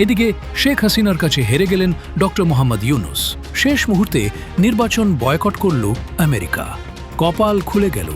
এদিকে শেখ হাসিনার কাছে হেরে গেলেন ডক্টর মোহাম্মদ ইউনূস। শেষ মুহূর্তে নির্বাচন বয়কট করল আমেরিকা। কপাল খুলে গেল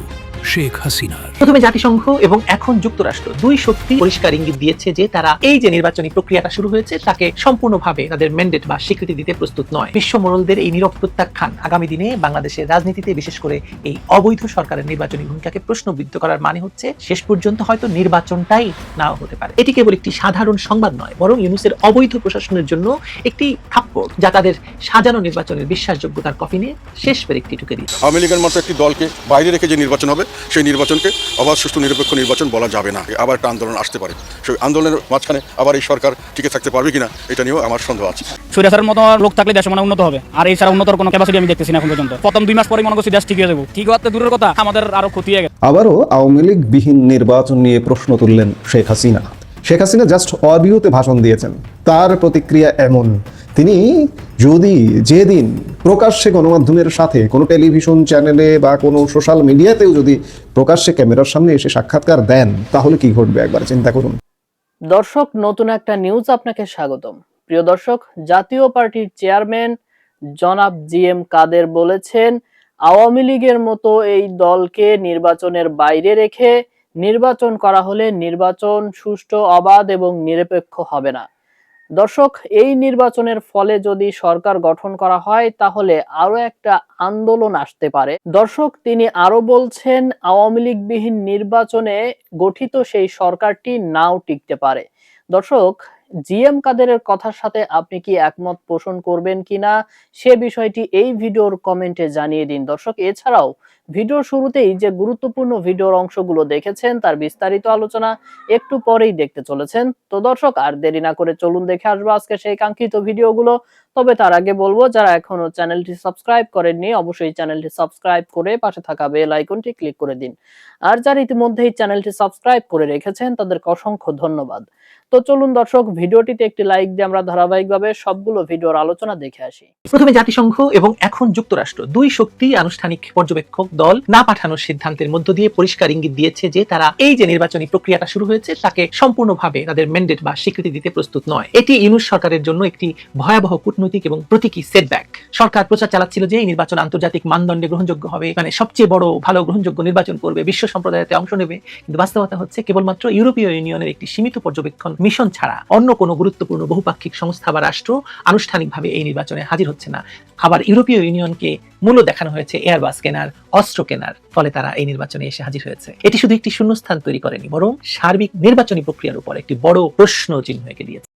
শেখ হাসিনার। প্রথমে জাতিসংঘ এবং এখন যুক্তরাষ্ট্র দুই শক্তি পরিষ্কার ইঙ্গিত দিয়েছে যে তারা এই যে নির্বাচনী প্রক্রিয়াটা শুরু হয়েছে তাকে সম্পূর্ণভাবে তাদের ম্যান্ডেট বা স্বীকৃতি দিতে প্রস্তুত নয়। বিশ্ব মোড়লদের এই নীরব প্রত্যাখ্যান আগামী দিনে বাংলাদেশের রাজনীতিতে বিশেষ করে এই অবৈধ সরকারের নির্বাচনী ভূমিকাকে প্রশ্নবিদ্ধ করার মানে হচ্ছে শেষ পর্যন্ত হয়তো নির্বাচনটাই নাও হতে পারে। এটি কেবল একটি সাধারণ সংবাদ নয়, বরং ইউনূসের অবৈধ প্রশাসনের জন্য একটি থাপ্পড়, যা তাদের সাজানো নির্বাচনের বিশ্বাসযোগ্যতার কফিনে শেষ পেরে একটি ঢুকে দিয়েছে। আওয়ামী লীগের মতো একটি দলকে বাইরে রেখে যে নির্বাচন হবে সেই নির্বাচনকে অবাধ, সুষ্ঠু, নিরপেক্ষ নির্বাচন বলা যাবে না। আবার একটা আন্দোলন আসতে পারে, সেই আন্দোলনের মাঝখানে আবার এই সরকার টিকে থাকতে পারবে কিনা এটা নিয়েও আমার সন্দেহ আছে। স্বৈরাচারের মতো লোক থাকলে দেশ মনে উন্নত হবে, আর এই ছাড়া উন্নতর কোনো ক্যাপাসিটি আমি দেখতেছি না এখন পর্যন্ত। প্রথম 2 মাস পরে মনে করছি দেশ ঠিক হয়ে যাবো, ঠিক হতে দূরের কথা আমাদের আরো ক্ষতি হয়ে গেছে। আবারও আওয়ামী লীগ বিহীন নির্বাচন নিয়ে প্রশ্ন তুললেন শেখ হাসিনা। শেখ হাসিনা জাস্ট অডিওতে ভাষণ দিয়েছেন, তার প্রতিক্রিয়া এমন, তিনি যদি যেদিন প্রকাশ্যে গণমাধ্যমের সাথে কোনো টেলিভিশন চ্যানেলে বা কোনো সোশ্যাল মিডিয়াতেও যদি প্রকাশ্যে ক্যামেরার সামনে এসে সাক্ষাৎকার দেন তাহলে কি ঘটবে একবার চিন্তা করুন। দর্শক, নতুন একটা নিউজ আপনাকে স্বাগতম। প্রিয় দর্শক, জাতীয় পার্টির চেয়ারম্যান জনাব জিএম কাদের বলেছেন আওয়ামী লীগের মতো এই দলকে নির্বাচনের বাইরে রেখে নির্বাচন করা হলে নির্বাচন সুষ্ঠু, অবাধ এবং নিরপেক্ষ হবে না। দর্শক, এই নির্বাচনের ফলে যদি সরকার গঠন করা হয় তাহলে আরো একটা আন্দোলন আসতে পারে। দর্শক, তিনি আরো বলছেন আওয়ামী লীগবিহীন নির্বাচনে গঠিত সেই সরকারটি নাও টিকতে পারে। দর্শক, জিএম কাদেরের কথার সাথে আপনি কি একমত পোষণ করবেন কিনা সে বিষয়টি এই ভিডিওর কমেন্টে জানিয়ে দিন। দর্শক, এছাড়াও ভিডিওর শুরুতেই যে গুরুত্বপূর্ণ ভিডিওর অংশগুলো দেখেছেন তার বিস্তারিত আলোচনা একটু পরেই দেখতে চলেছেন। তো দর্শক, আর দেরি না করে চলুন দেখে আসবো আজকে সেই কাঙ্ক্ষিত ভিডিওগুলো। তবে তার আগে বলবো, যারা এখনো চ্যানেলটি সাবস্ক্রাইব করেননি অবশ্যই চ্যানেলটি সাবস্ক্রাইব করে পাশে থাকা বেল আইকনটি ক্লিক করে দিন। আর যারা ইতিমধ্যেই চ্যানেলটি সাবস্ক্রাইব করে রেখেছেন তাদেরকে অসংখ্য ধন্যবাদ। তো চলুন দর্শক, ভিডিওটিতে একটি লাইক দিয়ে আমরা ধারাবাহিকভাবে সবগুলো ভিডিওর আলোচনা দেখে আসি। প্রথমে জাতিসংঘ এবং এখন যুক্তরাষ্ট্র দুই শক্তি আনুষ্ঠানিক পর্যবেক্ষক দল না পাঠানোর সিদ্ধান্তের মধ্য দিয়ে পরিষ্কার ইঙ্গিত দিয়েছে যে তারা এই যে নির্বাচনী প্রক্রিয়াটা শুরু হয়েছে তাকে সম্পূর্ণভাবে তাদের ম্যান্ডেট বা স্বীকৃতি দিতে প্রস্তুত নয়। এটি ইউনূস সরকারের জন্য একটি ভয়াবহ কূটনৈতিক এবং প্রতীকী সেটব্যাক। সরকার প্রচার চালাচ্ছিল যে এই নির্বাচন আন্তর্জাতিক মানদণ্ডে গ্রহণযোগ্য হবে, মানে সবচেয়ে বড় ভালো গ্রহণযোগ্য নির্বাচন করবে, বিশ্ব সম্প্রদায়তে অংশ নেবে। কিন্তু বাস্তবতা হচ্ছে কেবলমাত্র ইউরোপীয় ইউনিয়নের একটি সীমিত পর্যবেক্ষণ মিশন ছাড়া অন্য কোনো গুরুত্বপূর্ণ বহুপাক্ষিক সংস্থা বা রাষ্ট্র আনুষ্ঠানিকভাবে এই নির্বাচনে হাজির হচ্ছে না। আবার ইউরোপীয় ইউনিয়নকে মূল্য দেখানো হয়েছে এয়ারবাস কেনার, অস্ত্র কেনার, ফলে তারা এই নির্বাচনে এসে হাজির হয়েছে। এটি শুধু একটি শূন্যস্থান তৈরি করেনি, বরং সার্বিক নির্বাচনী প্রক্রিয়ার উপর একটি বড় প্রশ্ন চিহ্ন এঁকে দিয়েছে।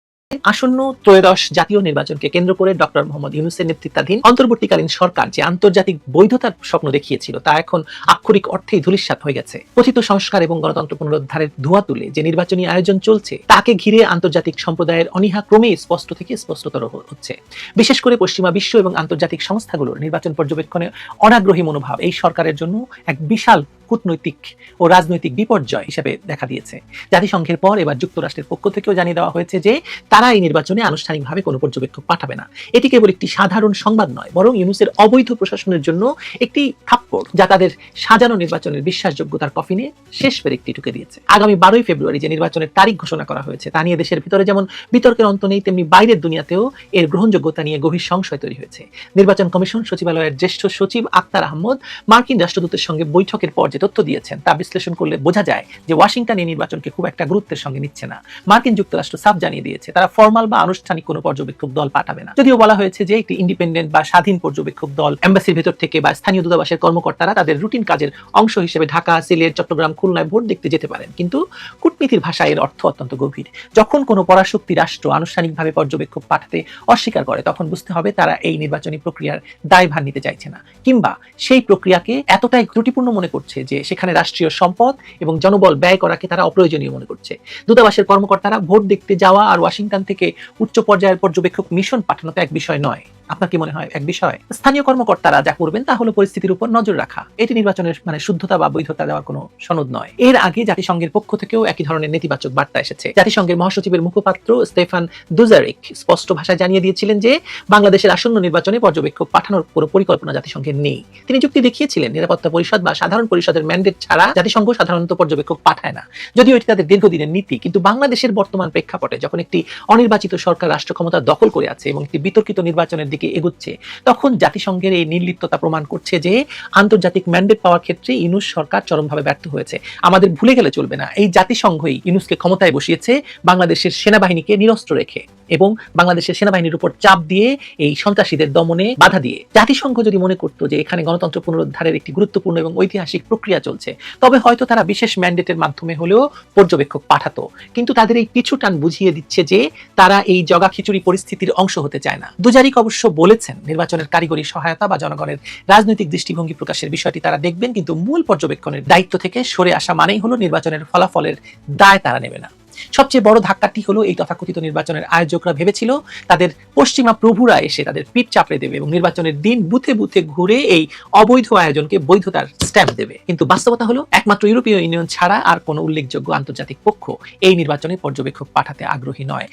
আসন্ন ত্রয়োদশ জাতীয় নির্বাচনকে কেন্দ্র করে ডক্টর মোহাম্মদ ইউনূসের নেতৃত্বাধীন অন্তর্বর্তীকালীন সরকার যে আন্তর্জাতিক বৈধতার স্বপ্ন দেখিয়েছিল তা এখন আক্ষরিক অর্থেই ধূলিসাৎ হয়ে গেছে। কথিত সংস্কার এবং গণতন্ত্র পুনরুদ্ধারের ধোঁয়া তুলে যে নির্বাচনী আয়োজন চলছে তাকে ঘিরে আন্তর্জাতিক সম্প্রদায়ের অনীহা ক্রমেই স্পষ্ট থেকে স্পষ্টতর হচ্ছে। বিশেষ করে পশ্চিমা বিশ্ব এবং আন্তর্জাতিক সংস্থাগুলোর নির্বাচন পর্যবেক্ষণে অনাগ্রহী মনোভাব এই সরকারের জন্য এক বিশাল কূটনৈতিক ও রাজনৈতিক বিপর্যয় হিসেবে দেখা দিয়েছে। জাতিসংঘের পর এবার যুক্তরাষ্ট্রের পক্ষ থেকেও জানিয়ে দেওয়া হয়েছে যে তারা এই নির্বাচনে আনুষ্ঠানিকভাবে কোনো পর্যবেক্ষক পাঠাবে না। এটি কেবল একটি সাধারণ সংবাদ নয়, বরং ইউনূসের অবৈধ প্রশাসনের জন্য একটি থাপ্পড়, যা তাদের সাজানো নির্বাচনের বিশ্বাসযোগ্যতার কফিনে শেষ পেরে একটি ঢুকে দিয়েছে। আগামী 12ই ফেব্রুয়ারি যে নির্বাচনের তারিখ ঘোষণা করা হয়েছে তা নিয়ে দেশের ভিতরে যেমন বিতর্কের অন্ত নেই, তেমনি বাইরের দুনিয়াতেও এর গ্রহণযোগ্যতা নিয়ে গভীর সংশয় তৈরি হয়েছে। নির্বাচন কমিশন সচিবালয়ের জ্যেষ্ঠ সচিব আক্তার আহমদ মার্কিন রাষ্ট্রদূতের সঙ্গে বৈঠকের পর যে তথ্য দিয়েছেন তা বিশ্লেষণ করলে বোঝা যায় যে ওয়াশিংটন এই নির্বাচনকে খুব একটা গুরুত্বের সঙ্গে নিচ্ছে না। মার্কিন যুক্তরাষ্ট্র সাফ জানিয়ে দিয়েছে তারা ফর্মাল বা আনুষ্ঠানিক কোনো পর্যবেক্ষক দল পাঠাবে না। যদিও বলা হয়েছে যে একটি ইন্ডিপেন্ডেন্ট বা স্বাধীন পর্যবেক্ষক দল এম্বাসির ভেতর থেকে বা স্থানীয় দূতাবাসের কর্মকর্তারা তাদের রুটিন কাজের অংশ হিসেবে ঢাকা, সিলেট, চট্টগ্রাম, খুলনায় ভোট দেখতে যেতে পারেন। কিন্তু কূটনীতির ভাষায় এর অর্থ অত্যন্ত গভীর। যখন কোনো পরাশক্তি রাষ্ট্র আনুষ্ঠানিকভাবে পর্যবেক্ষক পাঠাতে অস্বীকার করে তখন বুঝতে হবে তারা এই নির্বাচনী প্রক্রিয়ার দায়ভার নিতে চাইছে না, কিংবা সেই প্রক্রিয়াকে এতটাই ত্রুটিপূর্ণ মনে করছে যে সেখানে রাষ্ট্রীয় সম্পদ এবং জনবল ব্যয় করাকে তারা অপ্রয়োজনীয় মনে করছে। দূতাবাসের কর্মকর্তারা ভোট দেখতে যাওয়া আর ওয়াশিংটন থেকে উচ্চ পর্যায়ের পর্যবেক্ষক মিশন পাঠানো তো এক বিষয় নয়। আপনার কি মনে হয় এক বিষয়? স্থানীয় কর্মকর্তারা যা করবেন তা হলো পরিস্থিতির উপর নজর রাখা। এটি নির্বাচনের শুদ্ধতা বা বৈধতা দেওয়ার কোনো সনদ নয়। এর আগে জাতিসংঘের পক্ষ থেকেও একই ধরনের নেতিবাচক বার্তা এসেছে। জাতিসংঘের মহাসচিবের মুখপাত্র স্টেফান দুজারিক স্পষ্ট ভাষায় জানিয়ে দিয়েছিলেন যে বাংলাদেশের আসন্ন নির্বাচনে পর্যবেক্ষক পাঠানোর কোনো পরিকল্পনা জাতিসংঘের নেই। তিনি যুক্তি দেখিয়েছিলেন নিরাপত্তা পরিষদ বা সাধারণ পরিষদের ম্যান্ডেট ছাড়া জাতিসংঘ সাধারণত পর্যবেক্ষক পাঠায় না, যদিও এটি তাদের দীর্ঘদিনের নীতি। কিন্তু বাংলাদেশের বর্তমান প্রেক্ষাপটে যখন একটি অনির্বাচিত সরকার রাষ্ট্র ক্ষমতা দখল করে আছে এবং একটি বিতর্কিত নির্বাচনের দিকে এগুচ্ছে, তখন জাতিসংঘের এই নির্লিপ্ততা প্রমাণ করছে যে আন্তর্জাতিক ম্যান্ডেট পাওয়ার ক্ষেত্রে ইউনূস সরকার চরমভাবে ব্যর্থ হয়েছে। আমাদের ভুলে গেলে চলবে না, এই জাতিসংঘই ইউনূসকে ক্ষমতায় বসিয়েছে বাংলাদেশের সেনাবাহিনীকে নিরস্ত্র রেখে এবং বাংলাদেশের সেনাবাহিনীর উপর চাপ দিয়ে এই সন্ত্রাসীদের দমনে বাধা দিয়ে। জাতিসংঘ যদি মনে করতো যে এখানে গণতন্ত্র পুনরুদ্ধারের একটি গুরুত্বপূর্ণ এবং ঐতিহাসিক প্রক্রিয়া চলছে, তবে হয়তো তারা বিশেষ ম্যান্ডেটের মাধ্যমে হলেও পর্যবেক্ষক পাঠাতো। কিন্তু তাদের এই পিছু টান বুঝিয়ে দিচ্ছে যে তারা এই জগা খিচুড়ি পরিস্থিতির অংশ হতে চায় না। দুজারিক অবশ্য বলেছেন নির্বাচনের কারিগরি সহায়তা বা জনগণের রাজনৈতিক দৃষ্টিভঙ্গি প্রকাশের বিষয়টি তারা দেখবেন, কিন্তু মূল পর্যবেক্ষণের দায়িত্ব থেকে সরে আসা মানেই হলো নির্বাচনের ফলাফলের দায় তারা নেবে না। সবচেয়ে বড় ধাক্কাটি হলো এই তথাকথিত নির্বাচনের আয়োজকরা ভেবেছিল তাদের পশ্চিমা প্রভুরা এসে তাদের পিঠ চাপড়ে দেবে এবং নির্বাচনের দিন বুথে বুথে ঘুরে এই অবৈধ আয়োজনকে বৈধতার স্ট্যাম্প দেবে। কিন্তু বাস্তবতা হলো একমাত্র ইউরোপীয় ইউনিয়ন ছাড়া আর কোনো উল্লেখযোগ্য আন্তর্জাতিক পক্ষ এই নির্বাচনে পর্যবেক্ষক পাঠাতে আগ্রহী নয়।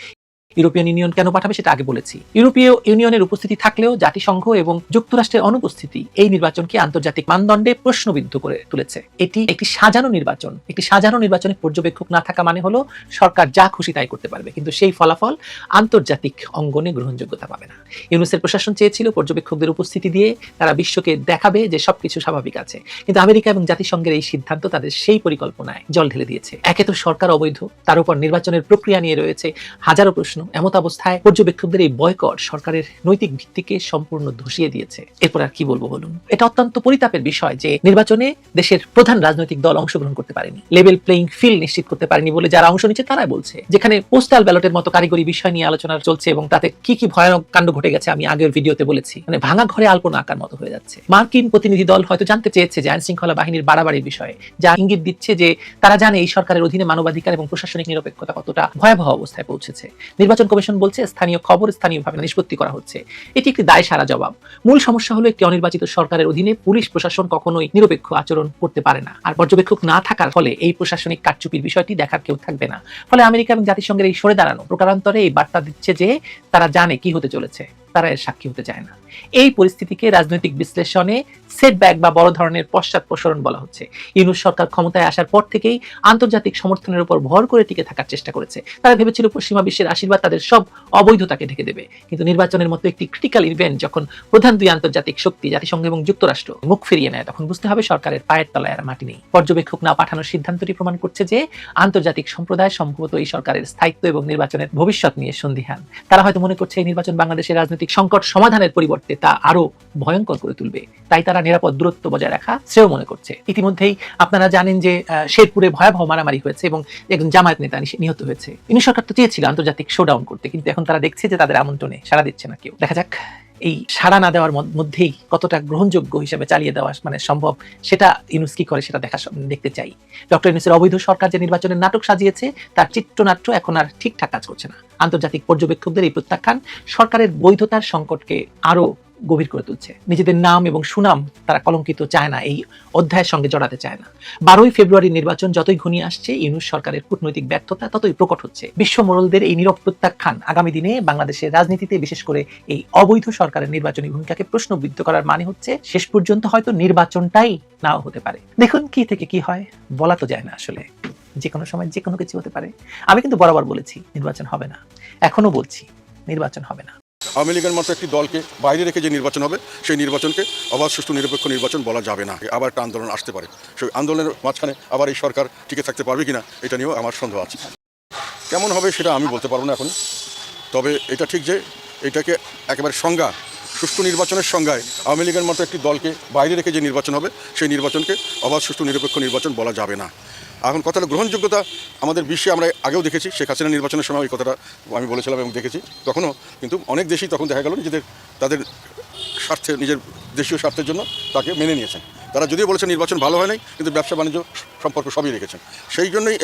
ইউরোপিয়ান ইউনিয়ন কেন পাঠাবে সেটা আগে বলেছি। ইউরোপীয় ইউনিয়নের উপস্থিতি থাকলেও জাতিসংঘ এবং যুক্তরাষ্ট্রের অনুপস্থিতি এই নির্বাচনকে আন্তর্জাতিক মানদণ্ডে প্রশ্নবিদ্ধ করে তুলেছে। এটি একটি সাজানো নির্বাচন। একটি সাজানো নির্বাচনে পর্যবেক্ষক না থাকা মানে হলো সরকার যা খুশি তাই করতে পারবে, কিন্তু সেই ফলাফল আন্তর্জাতিক অঙ্গনে গ্রহণযোগ্যতা পাবে না। ইউনুসের প্রশাসন চেয়েছিল পর্যবেক্ষকদের উপস্থিতি দিয়ে তারা বিশ্বকে দেখাবে যে সবকিছু স্বাভাবিক আছে, কিন্তু আমেরিকা এবং জাতিসংঘের এই সিদ্ধান্ত তাদের সেই পরিকল্পনায় জল ঢেলে দিয়েছে। একে তো সরকার অবৈধ, তার উপর নির্বাচনের প্রক্রিয়া নিয়ে রয়েছে হাজারো প্রশ্ন। এমত অবস্থায় পর্যবেক্ষকদের এই বয়কট সরকারের নৈতিক ভিত্তিকে সম্পূর্ণ ধসিয়ে দিয়েছে। এরপর আর কি বলবো বলুন। এটা অত্যন্ত পরিতাপের বিষয় যে নির্বাচনে দেশের প্রধান রাজনৈতিক দল অংশগ্রহণ করতে পারেনি, লেভেল প্লেইং ফিল্ড নিশ্চিত করতে পারেনি বলে যারা অংশ নিচ্ছে তারাই বলছে। যেখানে পোস্টাল ব্যালটের মতো কারিগরি বিষয় নিয়ে আলোচনা চলছে এবং তাতে কি কি ভয়ানক কাণ্ড ঘটে গেছে আমি আগের ভিডিওতে বলেছি, মানে ভাঙা ঘরে আলপনা আঁকার মতো হয়ে যাচ্ছে। মার্কিন প্রতিনিধি দল হয়তো জানতে চেয়েছে যে আইন শৃঙ্খলা বাহিনীর বাড়াবাড়ির বিষয়ে, যা ইঙ্গিত দিচ্ছে যে তারা জানে এই সরকারের অধীনে মানবাধিকার এবং প্রশাসনিক নিরপেক্ষতা কতটা ভয়াবহ অবস্থায় পৌঁছেছে। নির্বাচন কমিশন বলছে স্থানীয় খবর স্থানীয়ভাবে নিষ্পত্তি করা হচ্ছে। এটি একটি দায় সারা জবাব। মূল সমস্যা হলো একটি অনির্বাচিত সরকারের অধীনে পুলিশ প্রশাসন কখনোই নিরপেক্ষ আচরণ করতে পারে না, আর পর্যবেক্ষক না থাকার ফলে এই প্রশাসনিক কারচুপির বিষয়টি দেখার কেউ থাকবে না। ফলে আমেরিকা এবং জাতিসংঘের এই সরে দাঁড়ানো প্রকারান্তরে এই বার্তা দিচ্ছে যে তারা জানে কি হতে চলেছে, তারা এর সাক্ষী হতে চায় না। এই পরিস্থিতিকে রাজনৈতিক বিশ্লেষণে সেটব্যাক বা বড় ধরনের পশ্চাৎপসরণ বলা হচ্ছে। ইউনূস সরকার ক্ষমতায় আসার পর থেকেই আন্তর্জাতিক সমর্থনের উপর ভর করে টিকে থাকার চেষ্টা করেছে। তারা ভেবেছিল পশ্চিমা বিশ্বের আশীর্বাদ তাদের সব অবৈধতাকে ঢেকে দেবে, কিন্তু নির্বাচনের মতো একটি ক্রিটিক্যাল ইভেন্ট যখন প্রধান দুই আন্তর্জাতিক শক্তি জাতিসংঘ এবং যুক্তরাষ্ট্র মুখ ফিরিয়ে নেয়, তখন বুঝতে হবে সরকারের পায়ের তলায় আর মাটি নেই। পর্যবেক্ষক না পাঠানোর সিদ্ধান্তটি প্রমাণ করছে যে আন্তর্জাতিক সম্প্রদায় সম্ভবত এই সরকারের স্থায়িত্ব এবং নির্বাচনের ভবিষ্যৎ নিয়ে সন্দিহান। তারা হয়তো মনে করছে এই নির্বাচন বাংলাদেশের রাজনৈতিক সংকট সমাধানের পরিবর্তে তা আরো ভয়ঙ্কর করে তুলবে, তাই তারা নিরাপদ দূরত্ব বজায় রাখা শ্রেয় মনে করছে। ইতিমধ্যেই আপনারা জানেন যে শেরপুরে ভয়াবহ মারামারি হয়েছে এবং একজন জামায়াত নেতা নিহত হয়েছে। ইউনূস সরকার তো চেয়েছিল আন্তর্জাতিক শোডাউন করতে, কিন্তু এখন তারা দেখছে যে তাদের আমন্ত্রণে সাড়া দিচ্ছে না কেউ। দেখা যাক এই সাড়া না দেওয়ার মধ্যেই কতটা গ্রহণযোগ্য হিসেবে চালিয়ে দেওয়া সম্ভব, সেটা ইউনূস কি করে সেটা দেখতে চাই। ডক্টর ইউনূসের অবৈধ সরকার যে নির্বাচনের নাটক সাজিয়েছে তার চিত্রনাট্য এখন আর ঠিকঠাক কাজ করছে না। আন্তর্জাতিক পর্যবেক্ষকদের এই প্রত্যাখ্যান সরকারের বৈধতার সংকটকে আরো গভীর করে তুলছে। নিজেদের নাম এবং সুনাম তারা কলঙ্কিত চায় না, এই অধ্যায়ের সঙ্গে জড়াতে চায় না। 12ই ফেব্রুয়ারি নির্বাচন যতই ঘনিয়ে আসছে, ইউনূস সরকারের কূটনৈতিক ব্যর্থতা ততই প্রকট হচ্ছে। বিশ্ব মোড়লদের এই নীরব প্রত্যাখ্যান আগামী দিনে বাংলাদেশের রাজনীতিতে, বিশেষ করে এই অবৈধ সরকারের নির্বাচনী ভূমিকাকে প্রশ্নবিদ্ধ করার মানে হচ্ছে শেষ পর্যন্ত হয়তো নির্বাচনটাই নাও হতে পারে। দেখুন কি থেকে কি হয়, বলা তো যায় না আসলে। যে কোনো সময় যে কোনো কিছু হতে পারে। আমি কিন্তু বরাবর বলেছি নির্বাচন হবে না, এখনো বলছি নির্বাচন হবে না। আওয়ামী লীগের মতো একটি দলকে বাইরে রেখে যে নির্বাচন হবে সেই নির্বাচনকে অবাধ সুষ্ঠু নিরপেক্ষ নির্বাচন বলা যাবে না। আবার একটা আন্দোলন আসতে পারে, সেই আন্দোলনের মাঝখানে আবার এই সরকার টিকে থাকতে পারবে কিনা এটা নিয়েও আমার সন্দেহ আছে। কেমন হবে সেটা আমি বলতে পারবো না এখন, তবে এটা ঠিক যে এটাকে একেবারে সংজ্ঞা, সুষ্ঠু নির্বাচনের সংজ্ঞায় আওয়ামী লীগের মতো একটি দলকে বাইরে রেখে যে নির্বাচন হবে সেই নির্বাচনকে অবাধ সুষ্ঠু নিরপেক্ষ নির্বাচন বলা যাবে না। এখন কথাটা গ্রহণযোগ্যতা আমাদের বিশ্বে আমরা আগেও দেখেছি, শেখ হাসিনা নির্বাচনের সময় ওই কথাটা আমি বলেছিলাম এবং দেখেছি তখনও, কিন্তু অনেক দেশেই তখন দেখা গেল নিজেদের তাদের স্বার্থে, নিজের দেশীয় স্বার্থের জন্য তাকে মেনে নিয়েছেন। তারা যদিও বলেছে নির্বাচন ভালো হয় নাই, কিন্তু ব্যবসা বাণিজ্য সম্পর্ক সবই রেখেছেন। সেই জন্যই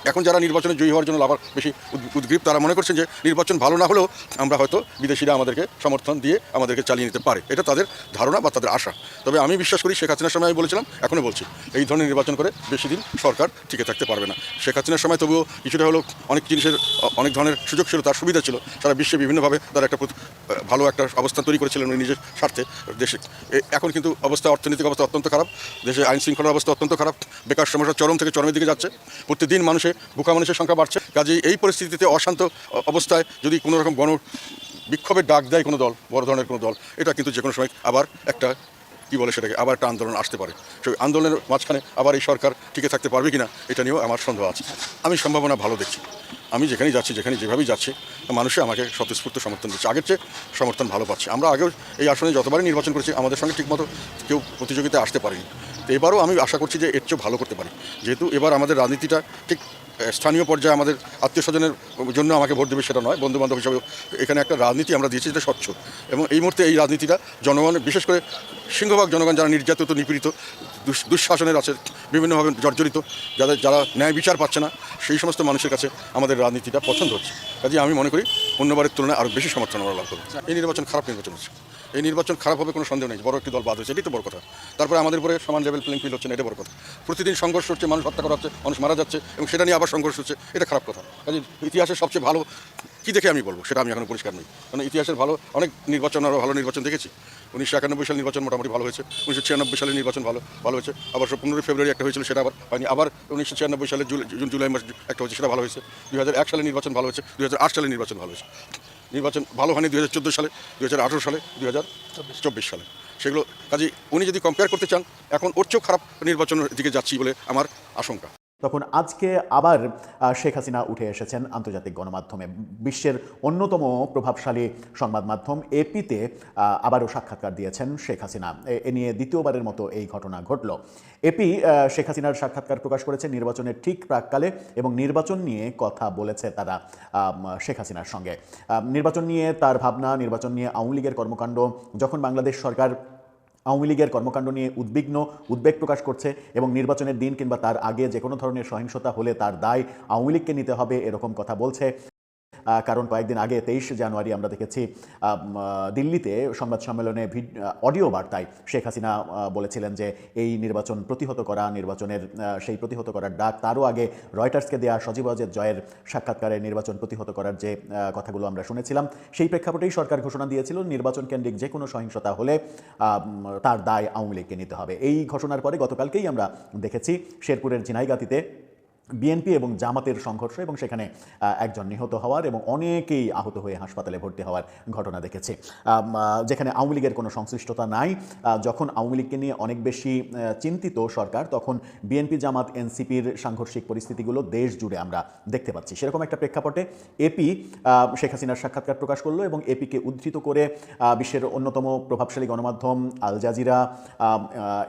এখন যারা নির্বাচনে জয়ী হওয়ার জন্য আবার বেশি উদ্গ্রীব, তারা মনে করছেন যে নির্বাচন ভালো না হলেও আমরা হয়তো বিদেশিরা আমাদেরকে সমর্থন দিয়ে আমাদেরকে চালিয়ে নিতে পারে, এটা তাদের ধারণা বা তাদের আশা। তবে আমি বিশ্বাস করি, শেখ হাসিনার সময় আমি বলেছিলাম, এখনও বলছি, এই ধরনের নির্বাচন করে বেশি দিন সরকার টিকে থাকতে পারবে না। শেখ হাসিনার সময় তবুও কিছুটা হলেও অনেক জিনিসের অনেক ধরনের সুযোগ ছিল, তার সুবিধা ছিল, সারা বিশ্বে বিভিন্নভাবে তারা একটা ভালো একটা অবস্থান তৈরি করেছিলেন উনি নিজের স্বার্থে দেশে। এখন কিন্তু অবস্থা, অর্থনৈতিক অবস্থা অত্যন্ত খারাপ, দেশে আইন শৃঙ্খলার অবস্থা অত্যন্ত খারাপ, বেকার সমস্যা চরম থেকে চরমের দিকে যাচ্ছে, প্রতিদিন ভুকা মানুষের সংখ্যা বাড়ছে। কাজেই এই পরিস্থিতিতে অশান্ত অবস্থায় যদি কোনো রকম বিক্ষোভের ডাক দেয় কোনো দল, বড় ধরনের কোনো দল, এটা কিন্তু যে কোনো সময় আবার একটা সেটাকে আবার একটা আন্দোলন আসতে পারে। সেই আন্দোলনের মাঝখানে আবার এই সরকার টিকে থাকতে পারবে কিনা, এটা নিয়েও আমার সন্দেহ আছে। আমি সম্ভাবনা ভালো দেখছি। আমি যেখানেই যাচ্ছি, যেভাবেই যাচ্ছি, মানুষে আমাকে স্বতঃস্ফূর্ত সমর্থন দিচ্ছে, আগের চেয়ে সমর্থন ভালো পাচ্ছে। আমরা আগেও এই আসনে যতবারই নির্বাচন করেছি, আমাদের সঙ্গে ঠিকমতো কেউ প্রতিযোগিতায় আসতে পারেনি। তো এবারও আমি আশা করছি যে এর চেয়েও ভালো করতে পারি, যেহেতু এবার আমাদের রাজনীতিটা ঠিক স্থানীয় পর্যায়ে আমাদের আত্মীয় স্বজনের জন্য আমাকে ভোট দেবে সেটা নয়, বন্ধুবান্ধব হিসাবে এখানে একটা রাজনীতি আমরা দিয়েছি যেটা স্বচ্ছ। এবং এই মুহূর্তে এই রাজনীতিটা জনগণের, বিশেষ করে সিংহভাগ জনগণ যারা নির্যাতিত, নিপীড়িত, দুঃশাসনের আছে, বিভিন্নভাবে জর্জরিত, যারা ন্যায় বিচার পাচ্ছে না, সেই সমস্ত মানুষের কাছে আমাদের রাজনীতিটা পছন্দ হচ্ছে। কাজে আমি মনে করি অন্যবারের তুলনায় আরও বেশি সমর্থন আমরা লাভ করব। এই নির্বাচন খারাপ নির্বাচন হচ্ছে, এই নির্বাচন খারাপ হবে কোনো সন্দেহ নেই। বড় একটি দল বাদ হয়েছে, এটাই তো বড় কথা। তারপরে আমাদের উপরে সমান লেভেল প্লেইং ফিল্ড হচ্ছে না, এটা বড় কথা। প্রতিদিন সংঘর্ষ হচ্ছে, মানুষ হত্যা করা হচ্ছে, মানুষ মারা যাচ্ছে, এবং সেটা নিয়ে আবার সংঘর্ষ হচ্ছে, এটা খারাপ কথা। কাজে ইতিহাসের সবচেয়ে ভালো কী দেখে আমি বলবো, সেটা আমি এখন পরিষ্কার নই, কারণ ইতিহাসের অনেক নির্বাচন, আরও ভালো নির্বাচন দেখেছি। 1991 সালের নির্বাচন মোটামুটি ভালো হয়েছে, 1996 সালের নির্বাচন ভালো হয়েছে, আবার 15 ফেব্রুয়ারি একটা হয়েছিল, সেটা আবার হয়নি, আবার 1996 সালের জুলাই মাস একটা হয়েছে, সেটা ভালো হয়েছে। 2001 সালের নির্বাচন ভালো হয়েছে, 2008 সালের নির্বাচন ভালো হয়েছে। নির্বাচন ভালো হয়নি 2014 সালে, 2018 সালে, 2024 সালে, সেগুলো। কাজে উনি যদি কম্পেয়ার করতে চান, এখন ওর চেয়েও খারাপ নির্বাচনের দিকে যাচ্ছি বলে আমার আশঙ্কা। তখন আজকে আবার শেখ হাসিনা উঠে এসেছেন আন্তর্জাতিক গণমাধ্যমে। বিশ্বের অন্যতম প্রভাবশালী সংবাদ মাধ্যম এপিতে আবারও সাক্ষাৎকার দিয়েছেন শেখ হাসিনা। এ নিয়ে দ্বিতীয়বারের মতো এই ঘটনা ঘটল। এপি শেখ হাসিনার সাক্ষাৎকার প্রকাশ করেছে নির্বাচনের ঠিক প্রাককালে, এবং নির্বাচন নিয়ে কথা বলেছে তারা শেখ হাসিনার সঙ্গে। নির্বাচন নিয়ে তার ভাবনা, নির্বাচন নিয়ে আওয়ামী লীগের কর্মকাণ্ড, যখন বাংলাদেশ সরকার আওয়ামী লীগের কর্মকাণ্ড নিয়ে উদ্বেগ প্রকাশ করছে, এবং নির্বাচনের দিন কিংবা তার আগে যে কোনো ধরনের সহিংসতা হলে তার দায় আওয়ামী লীগকে নিতে হবে, এরকম কথা বলছে। কারণ কয়েকদিন আগে 23 জানুয়ারি আমরা দেখেছি দিল্লিতে সংবাদ সম্মেলনে অডিও বার্তায় শেখ হাসিনা বলেছিলেন যে এই নির্বাচন প্রতিহত করা, নির্বাচনের সেই প্রতিহত করার ডাক, তারও আগে রয়টার্সকে দেয়া সজীব ওয়াজেদ জয়ের সাক্ষাৎকারে নির্বাচন প্রতিহত করার যে কথাগুলো আমরা শুনেছিলাম, সেই প্রেক্ষাপটেই সরকার ঘোষণা দিয়েছিল নির্বাচন কেন্দ্রিক যে কোনো সহিংসতা হলে তার দায় আওয়ামী লীগকে নিতে হবে। এই ঘোষণার পরে গতকালকেই আমরা দেখেছি শেরপুরের ঝিনাইগাতীতে বিএনপি এবং জামাতের সংঘর্ষ, এবং সেখানে একজন নিহত হওয়ার এবং অনেকেই আহত হয়ে হাসপাতালে ভর্তি হওয়ার ঘটনা দেখেছি, যেখানে আওয়ামী লীগের কোনো সংশ্লিষ্টতা নাই। যখন আওয়ামী লীগকে নিয়ে অনেক বেশি চিন্তিত সরকার, তখন বিএনপি, জামাত, এনসিপির সাংঘর্ষিক পরিস্থিতিগুলো দেশ জুড়ে আমরা দেখতে পাচ্ছি। সেরকম একটা প্রেক্ষাপটে এপি শেখ হাসিনার সাক্ষাৎকার প্রকাশ করলো, এবং এপিকে উদ্ধৃত করে বিশ্বের অন্যতম প্রভাবশালী গণমাধ্যম আল জাজিরা,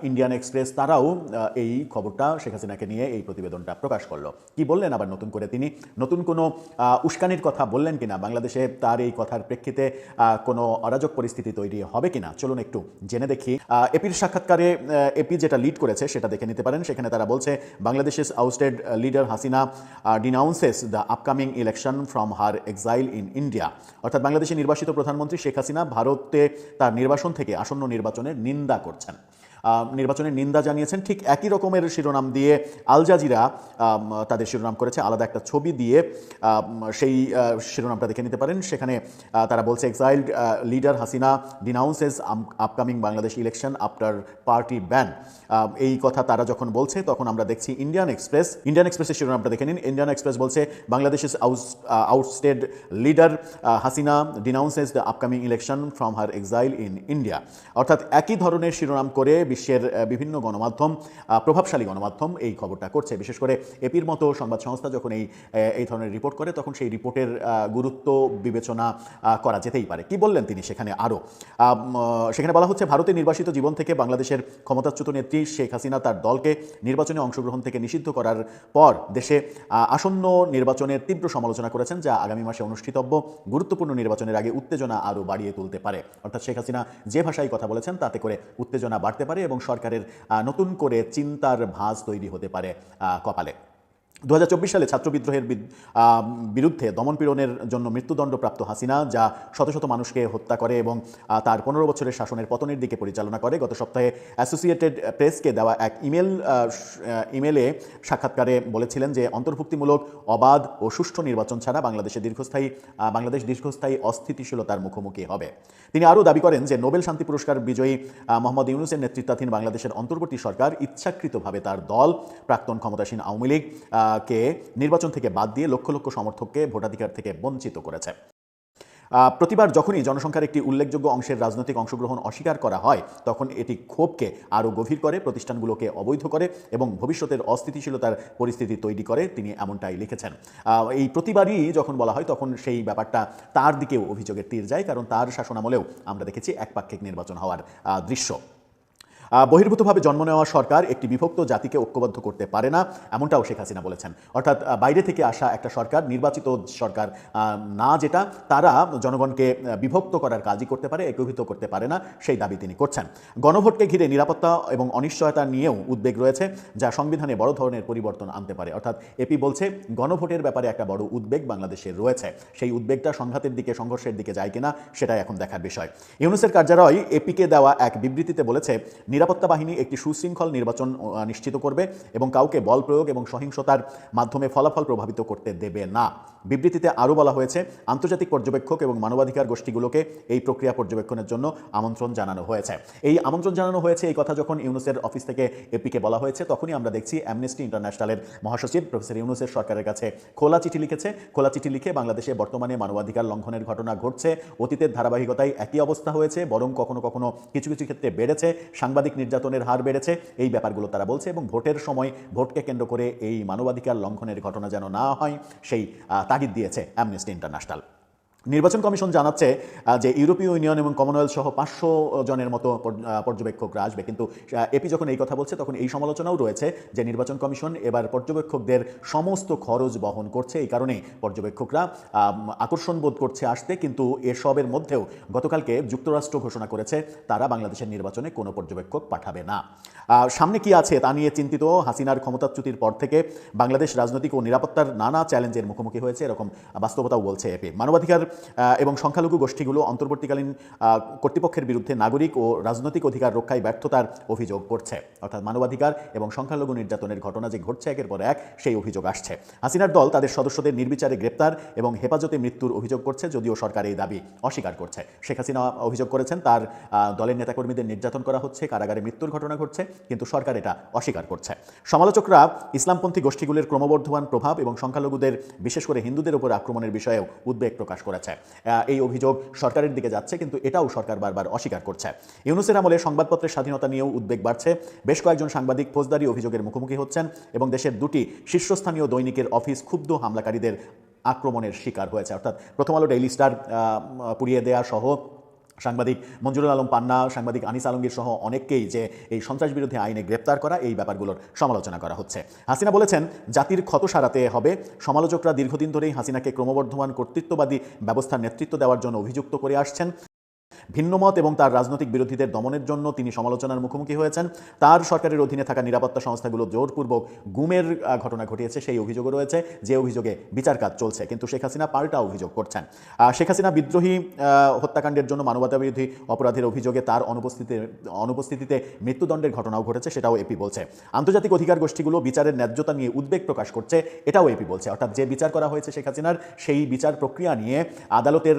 ইন্ডিয়ান এক্সপ্রেস, তারাও এই খবরটা, শেখ হাসিনাকে নিয়ে এই প্রতিবেদনটা প্রকাশ করলো। কি বললেন আবার নতুন করে তিনি? নতুন কোনো উস্কানির কথা বললেন কিনা? বাংলাদেশে তার এই কথার প্রেক্ষিতে কোনো অরাজক পরিস্থিতি তৈরি হবে কিনা? চলুন একটু জেনে দেখি। এপির সাক্ষাৎকারে এপি যেটা লিড করেছে সেটা দেখে নিতে পারেন। সেখানে তারা বলছে, বাংলাদেশের ousted leader Hasina denounces the upcoming election from her exile in India. অর্থাৎ বাংলাদেশের নির্বাচিত প্রধানমন্ত্রী শেখ হাসিনা ভারতে তার নির্বাসন থেকে আসন্ন নির্বাচনের নিন্দা করছেন, নির্বাচনের নিন্দা জানিয়েছেন। ঠিক একই রকমের শিরোনাম দিয়ে আল জাজিরা তাদের শিরোনাম করেছে, আলাদা একটা ছবি দিয়ে, সেই শিরোনামটা দেখে নিতে পারেন। সেখানে তারা বলছে, exiled leader Hasina denounces upcoming Bangladesh election after party ban. এই কথা তারা যখন বলছে, তখন আমরা দেখছি ইন্ডিয়ান এক্সপ্রেসের শিরোনামটা দেখে নিন। ইন্ডিয়ান এক্সপ্রেস বলছে, বাংলাদেশের ousted leader Hasina denounces the upcoming election from her exile in India. অর্থাৎ একই ধরনের শিরোনাম করে বিশ্বের বিভিন্ন গণমাধ্যম, প্রভাবশালী গণমাধ্যম এই খবরটা করছে। বিশেষ করে এপির মতো সংবাদ সংস্থা যখন এই ধরনের রিপোর্ট করে, তখন সেই রিপোর্টের গুরুত্ব বিবেচনা করা যেতেই পারে। কি বললেন তিনি সেখানে? সেখানে বলা হচ্ছে, ভারতে নির্বাসিত জীবন থেকে বাংলাদেশের ক্ষমতাচ্যুত নেত্রী শেখ হাসিনা তার দলকে নির্বাচনে অংশগ্রহণ থেকে নিষিদ্ধ করার পর দেশে আসন্ন নির্বাচনের তীব্র সমালোচনা করেছেন, যা আগামী মাসে অনুষ্ঠিতব্য গুরুত্বপূর্ণ নির্বাচনের আগে উত্তেজনা আরও বাড়িয়ে তুলতে পারে। অর্থাৎ শেখ হাসিনা যে ভাষায় কথা বলেছেন, তাতে করে উত্তেজনা বাড়তে পারে পারে এবং সরকারের নতুন করে চিন্তার ভাঁজ তৈরি হতে পারে কপালে। 2024 সালে ছাত্র বিদ্রোহের বিরুদ্ধে দমনপীড়নের জন্য মৃত্যুদণ্ডপ্রাপ্ত হাসিনা যা শত শত মানুষকে হত্যা করে এবং তার 15 বছরের শাসনের পতনের দিকে পরিচালনা করে, গত সপ্তাহে অ্যাসোসিয়েটেড প্রেসকে দেওয়া এক ইমেলে সাক্ষাৎকারে বলেছিলেন যে অন্তর্ভুক্তিমূলক, অবাধ ও সুষ্ঠু নির্বাচন ছাড়া বাংলাদেশ দীর্ঘস্থায়ী অস্থিতিশীলতার মুখোমুখি হবে। তিনি আরও দাবি করেন যে নোবেল শান্তি পুরস্কার বিজয়ী মোহাম্মদ ইউনূসের নেতৃত্বাধীন বাংলাদেশের অন্তর্বর্তী সরকার ইচ্ছাকৃতভাবে তার দল প্রাক্তন ক্ষমতাসীন আওয়ামী লীগ কে নির্বাচন থেকে বাদ দিয়ে লক্ষ লক্ষ সমর্থককে ভোটাধিকার থেকে বঞ্চিত করেছে। প্রতিবার যখনই জনসংখ্যার একটি উল্লেখযোগ্য অংশের রাজনৈতিক অংশগ্রহণ অস্বীকার করা হয় তখন এটি ক্ষোভকে আরও গভীর করে, প্রতিষ্ঠানগুলোকে অবৈধ করে এবং ভবিষ্যতের অস্থিতিশীলতার পরিস্থিতি তৈরি করে, তিনি এমনটাই লিখেছেন। এই প্রতিবারই যখন বলা হয় তখন সেই ব্যাপারটা তার দিকেও অভিযোগের তীর যায়, কারণ তার শাসনামলেও আমরা দেখেছি একপাক্ষিক নির্বাচন হওয়ার দৃশ্য। বহির্ভূতভাবে জন্ম নেওয়া সরকার একটি বিভক্ত জাতিকে ঐক্যবদ্ধ করতে পারে না, এমনটাও শেখ হাসিনা বলেছেন। অর্থাৎ বাইরে থেকে আসা একটা সরকার, নির্বাচিত সরকার না, যেটা তারা জনগণকে বিভক্ত করার কাজই করতে পারে, একীভূত করতে পারে না, সেই দাবি তিনি করছেন। গণভোটকে ঘিরে নিরাপত্তা এবং অনিশ্চয়তা নিয়েও উদ্বেগ রয়েছে, যা সংবিধানে বড় ধরনের পরিবর্তন আনতে পারে। অর্থাৎ এপি বলছে গণভোটের ব্যাপারে একটা বড় উদ্বেগ বাংলাদেশের রয়েছে, সেই উদ্বেগটা সংঘাতের দিকে, সংঘর্ষের দিকে যায় কিনা সেটাই এখন দেখার বিষয়। ইউনূসের কার্যালয় এপিকে দেওয়া এক বিবৃতিতে বলেছে নিরাপত্তা বাহিনী একটি সুশৃঙ্খল নির্বাচন নিশ্চিত করবে এবং কাউকে বল প্রয়োগ এবং সহিংসতার মাধ্যমে ফলাফল প্রভাবিত করতে দেবে না। বিবৃতিতে আরও বলা হয়েছে আন্তর্জাতিক পর্যবেক্ষক এবং মানবাধিকার গোষ্ঠীগুলোকে এই প্রক্রিয়া পর্যবেক্ষণের জন্য আমন্ত্রণ জানানো হয়েছে। এই আমন্ত্রণ জানানো হয়েছে এই কথা যখন ইউনূসের অফিস থেকে এপিকে বলা হয়েছে, তখনই আমরা দেখছি অ্যামনেস্টি ইন্টারন্যাশনালের মহাসচিব প্রফেসর ইউনূসের সরকারের কাছে খোলা চিঠি লিখে বাংলাদেশে বর্তমানে মানবাধিকার লঙ্ঘনের ঘটনা ঘটছে, অতীতের ধারাবাহিকতায় একই অবস্থা হয়েছে, বরং কখনো কখনো কিছু কিছু ক্ষেত্রে বেড়েছে, সাংবাদিক নির্যাতনের হার বেড়েছে, এই ব্যাপারগুলো তারা বলছে এবং ভোটের সময় ভোটকে কেন্দ্র করে এই মানবাধিকার লঙ্ঘনের ঘটনা যেন না হয় সেই তাগিদ দিয়েছে অ্যামনেস্টি ইন্টারন্যাশনাল। নির্বাচন কমিশন জানাচ্ছে যে ইউরোপীয় ইউনিয়ন এবং কমনওয়েলথ সহ 500 জনের মতো পর্যবেক্ষকরা আসবে, কিন্তু এপি যখন এই কথা বলছে তখন এই সমালোচনাও রয়েছে যে নির্বাচন কমিশন এবার পর্যবেক্ষকদের সমস্ত খরচ বহন করছে, এই কারণে পর্যবেক্ষকরা আকর্ষণ বোধ করছে আসতে। কিন্তু এসবের মধ্যেও গতকালকে যুক্তরাষ্ট্র ঘোষণা করেছে তারা বাংলাদেশের নির্বাচনে কোনো পর্যবেক্ষক পাঠাবে না। সামনে কি আছে তা নিয়ে চিন্তিত হাসিনার ক্ষমতাচ্যুতির পর থেকে বাংলাদেশ রাজনৈতিক ও নিরাপত্তার নানা চ্যালেঞ্জের মুখোমুখি হয়েছে, এরকম বাস্তবতাও বলছে এপি। মানবাধিকার এবং সংখ্যালঘু গোষ্ঠীগুলো অন্তর্বর্তীকালীন কর্তৃপক্ষের বিরুদ্ধে নাগরিক ও রাজনৈতিক অধিকার রক্ষায় ব্যর্থতার অভিযোগ করছে। অর্থাৎ মানবাধিকার এবং সংখ্যালঘু নির্যাতনের ঘটনা যে ঘটছে একের পর এক, সেই অভিযোগ আসছে। হাসিনার দল তাদের সদস্যদের নির্বিচারে গ্রেপ্তার এবং হেফাজতে মৃত্যুর অভিযোগ করছে, যদিও সরকার এই দাবি অস্বীকার করছে। শেখ হাসিনা অভিযোগ করেছেন তার দলের নেতাকর্মীদের নির্যাতন করা হচ্ছে, কারাগারে মৃত্যুর ঘটনা ঘটছে, কিন্তু সরকার এটা অস্বীকার করছে। সমালোচকরা ইসলামপন্থী গোষ্ঠীগুলির ক্রমবর্ধমান প্রভাব এবং সংখ্যালঘুদের, বিশেষ করে হিন্দুদের উপর আক্রমণের বিষয়েও উদ্বেগ প্রকাশ করেছে। এই অভিযোগ সরকারের দিকে যাচ্ছে, কিন্তু এটাও সরকার বারবার অস্বীকার করছে। ইউনূসের আমলে সংবাদপত্রের স্বাধীনতা নিয়েও উদ্বেগ বাড়ছে। বেশ কয়েকজন সাংবাদিক ফৌজদারি অভিযোগের মুখোমুখি হচ্ছেন এবং দেশের দুটি শীর্ষস্থানীয় দৈনিকের অফিস ক্ষুব্ধ হামলাকারীদের আক্রমণের শিকার হয়েছে। অর্থাৎ প্রথম আলো, ডেইলি স্টার পুড়িয়ে দেয়া সহ সাংবাদিক মঞ্জুরুল আলম পান্না, সাংবাদিক আনিস আলমগীর সহ অনেককেই যে এই সন্ত্রাস বিরোধী আইনে গ্রেপ্তার করা, এই ব্যাপারগুলোর সমালোচনা করা হচ্ছে। হাসিনা বলেছেন জাতির ক্ষত সারাতে হবে। সমালোচকরা দীর্ঘদিন ধরেই হাসিনাকে ক্রমবর্ধমান কর্তৃত্ববাদী ব্যবস্থার নেতৃত্ব দেওয়ার জন্য অভিযুক্ত করে আসছেন। ভিন্নমত এবং তার রাজনৈতিক বিরোধীদের দমনের জন্য তিনি সমালোচনার মুখোমুখি হয়েছেন। তার সরকারের অধীনে থাকা নিরাপত্তা সংস্থাগুলো জোরপূর্বক গুমের ঘটনা ঘটিয়েছে, সেই অভিযোগও রয়েছে, যে অভিযোগে বিচার কাজ চলছে। কিন্তু শেখ হাসিনা পাল্টা অভিযোগ করছেন। শেখ হাসিনা বিদ্রোহী হত্যাকাণ্ডের জন্য মানবতাবিরোধী অপরাধের অভিযোগে তার অনুপস্থিতিতে মৃত্যুদণ্ডের ঘটনাও ঘটেছে, সেটাও এপি বলছে। আন্তর্জাতিক অধিকার গোষ্ঠীগুলো বিচারের ন্যায্যতা নিয়ে উদ্বেগ প্রকাশ করছে, এটাও এপি বলছে। অর্থাৎ যে বিচার করা হয়েছে শেখ হাসিনার, সেই বিচার প্রক্রিয়া নিয়ে, আদালতের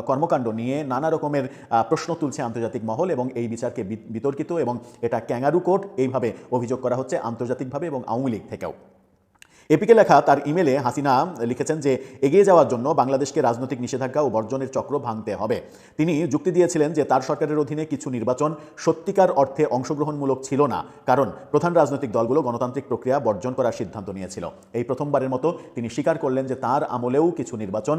কর্মকাণ্ড নিয়ে নানা রকমের প্রশ্ন তুলছে আন্তর্জাতিক মহল এবং এই বিচারকে বিতর্কিত এবং এটা ক্যাঙ্গারু কোর্ট, এইভাবে অভিযোগ করা হচ্ছে আন্তর্জাতিকভাবে এবং আওয়ামী লীগ থেকেও। এপিকে লেখা তার ইমেলে হাসিনা লিখেছেন যে এগিয়ে যাওয়ার জন্য বাংলাদেশকে রাজনৈতিক নিষেধাজ্ঞা ও বর্জনের চক্র ভাঙতে হবে। তিনি যুক্তি দিয়েছিলেন যে তার সরকারের অধীনে কিছু নির্বাচন সত্যিকার অর্থে অংশগ্রহণমূলক ছিল না, কারণ প্রধান রাজনৈতিক দলগুলো গণতান্ত্রিক প্রক্রিয়া বর্জন করার সিদ্ধান্ত নিয়েছিল। এই প্রথমবারের মতো তিনি স্বীকার করলেন যে তার আমলেও কিছু নির্বাচন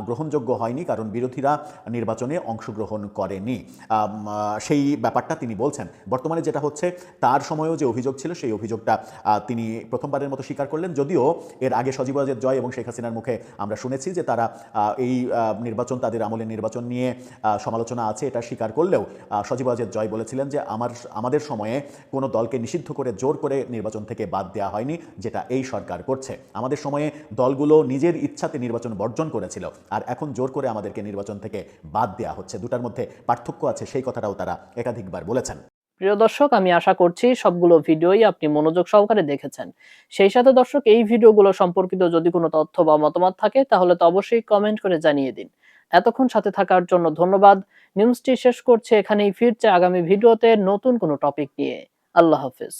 গ্রহণযোগ্য হয়নি, কারণ বিরোধীরা নির্বাচনে অংশগ্রহণ করেনি। সেই ব্যাপারটা তিনি বলছেন। বর্তমানে যেটা হচ্ছে, তার সময়েও যে অভিযোগ ছিল সেই অভিযোগটা তিনি প্রথমবারের মতো স্বীকার করলেন, যদিও এর আগে সজীব ওয়াজেদ জয় এবং শেখ হাসিনার মুখে আমরা শুনেছি যে তারা এই নির্বাচন, তাদের আমলের নির্বাচন নিয়ে সমালোচনা আছে এটা স্বীকার করলেও সজীব ওয়াজেদ জয় বলেছিলেন যে আমাদের সময়ে কোনো দলকে নিষিদ্ধ করে জোর করে নির্বাচন থেকে বাদ দেওয়া হয়নি, যেটা এই সরকার করছে। আমাদের সময়ে দলগুলো নিজের ইচ্ছাতে নির্বাচন বর্জন করেছিল, আর এখন জোর করে আমাদেরকে নির্বাচন থেকে বাদ দেওয়া হচ্ছে। দুটার মধ্যে পার্থক্য আছে, সেই কথাটাও তারা একাধিকবার বলেছেন। প্রিয় দর্শক, আমি আশা করছি সবগুলো ভিডিওই আপনি মনোযোগ সহকারে দেখেছেন। সেই সাথে দর্শক, এই ভিডিওগুলো সম্পর্কিত যদি কোনো তথ্য বা মতামত থাকে তাহলে তো অবশ্যই কমেন্ট করে জানিয়ে দিন। এতক্ষণ সাথে থাকার জন্য ধন্যবাদ। নিউজটি শেষ করছে এখানেই, ফিরছে আগামী ভিডিওতে নতুন কোনো টপিক নিয়ে। আল্লাহ হাফেজ।